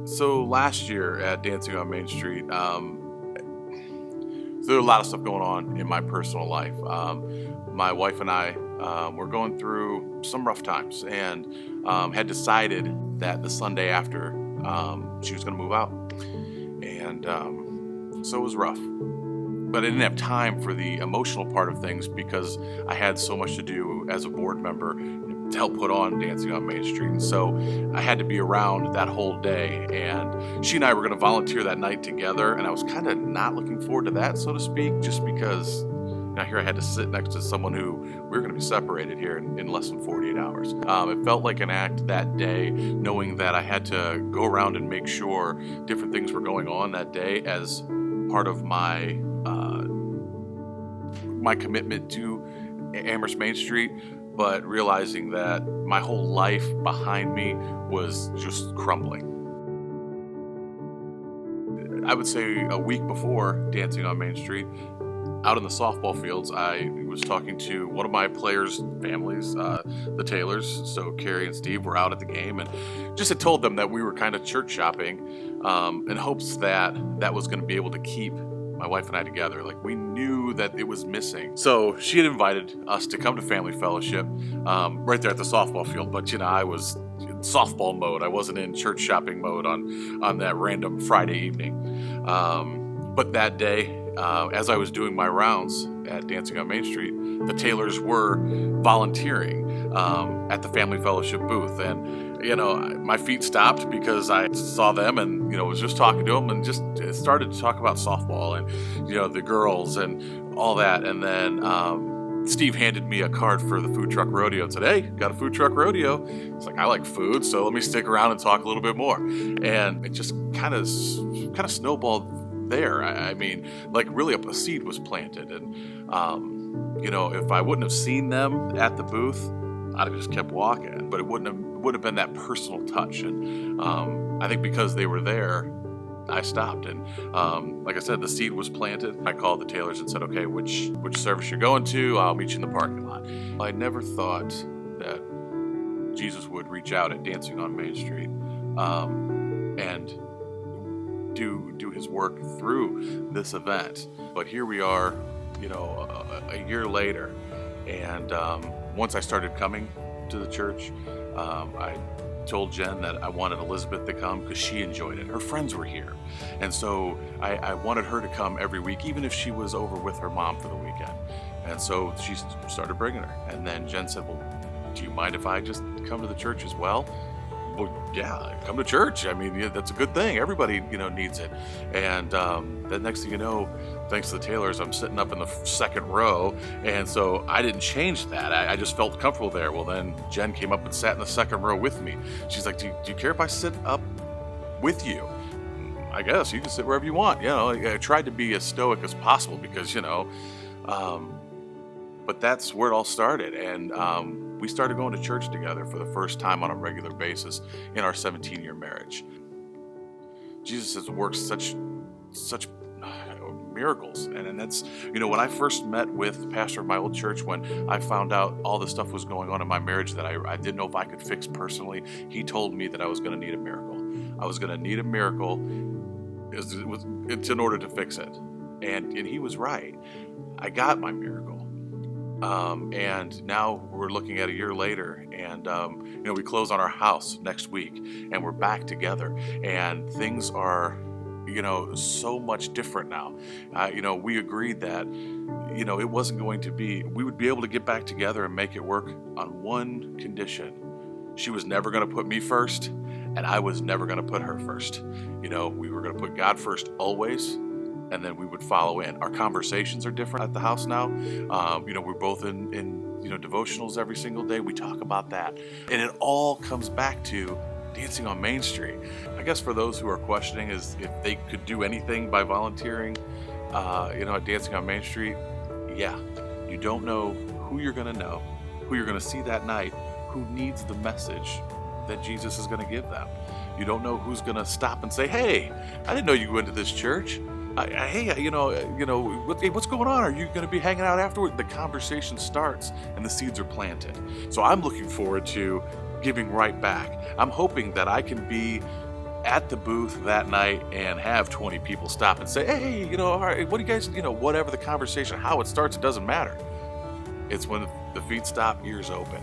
So last year at Dancing on Main Street, there were a lot of stuff going on in my personal life. My wife and I were going through some rough times and had decided that the Sunday after she was going to move out. And so it was rough. But I didn't have time for the emotional part of things because I had so much to do as a board member to help put on Dancing on Main Street. And so I had to be around that whole day. And she and I were going to volunteer that night together. And I was kind of not looking forward to that, so to speak, just because here I had to sit next to someone who we were going to be separated here in less than 48 hours. It felt like an act that day, knowing that I had to go around and make sure different things were going on that day as part of my commitment to Amherst Main Street, but realizing that my whole life behind me was just crumbling. I would say a week before Dancing on Main Street, out in the softball fields, I was talking to one of my players' families, the Taylors. So Carrie and Steve were out at the game, and just had told them that we were kind of church shopping in hopes that that was going to be able to keep my wife and I together. Like, we knew that it was missing. So she had invited us to come to Family Fellowship right there at the softball field. But, I was in softball mode. I wasn't in church shopping mode on that random Friday evening. But that day, as I was doing my rounds at Dancing on Main Street, the Taylors were volunteering at the Family Fellowship booth. And, my feet stopped because I saw them and, was just talking to them and just started to talk about softball and, the girls and all that. And then Steve handed me a card for the food truck rodeo and said, "Hey, got a food truck rodeo." It's like, I like food, so let me stick around and talk a little bit more. And it just kind of snowballed there. I mean, like, really a seed was planted. And, if I wouldn't have seen them at the booth, I'd have just kept walking, but it would have been that personal touch. And I think because they were there, I stopped. And like I said, the seed was planted. I called the Taylors and said, "Okay, which service you're going to? I'll meet you in the parking lot." I never thought that Jesus would reach out at Dancing on Main Street and do his work through this event. But here we are, a year later, and once I started coming to the church, I told Jen that I wanted Elizabeth to come because she enjoyed it. Her friends were here. And so I wanted her to come every week, even if she was over with her mom for the weekend. And so she started bringing her. And then Jen said, "Well, do you mind if I just come to the church as well?" Well, yeah, come to church. I mean, that's a good thing. Everybody, needs it. And the next thing you know, thanks to the Taylors, I'm sitting up in the second row. And so I didn't change that. I just felt comfortable there. Well, then Jen came up and sat in the second row with me. She's like, do you care if I sit up with you? I guess you can sit wherever you want. I tried to be as stoic as possible because, but that's where it all started. And we started going to church together for the first time on a regular basis in our 17-year marriage. Jesus has worked such miracles. And that's, when I first met with the pastor of my old church, when I found out all the stuff was going on in my marriage that I didn't know if I could fix personally, he told me that I was going to need a miracle. I was going to need a miracle in order to fix it. And he was right. I got my miracle. And now we're looking at a year later, and we close on our house next week, and we're back together, and things are, so much different now. We agreed that, it wasn't going to be, we would be able to get back together and make it work on one condition. She was never going to put me first, and I was never going to put her first. We were going to put God first always, and then we would follow in. Our conversations are different at the house now. We're both in devotionals every single day. We talk about that. And it all comes back to Dancing on Main Street. I guess for those who are questioning is if they could do anything by volunteering, at Dancing on Main Street, yeah. You don't know who you're going to know, who you're going to see that night, who needs the message that Jesus is going to give them. You don't know who's going to stop and say, "Hey, I didn't know you went to this church. Hey, what's going on? Are you going to be hanging out afterward?" The conversation starts and the seeds are planted. So I'm looking forward to giving right back. I'm hoping that I can be at the booth that night and have 20 people stop and say, hey, all right, what do you guys, whatever the conversation, how it starts, it doesn't matter. It's when the feet stop, ears open.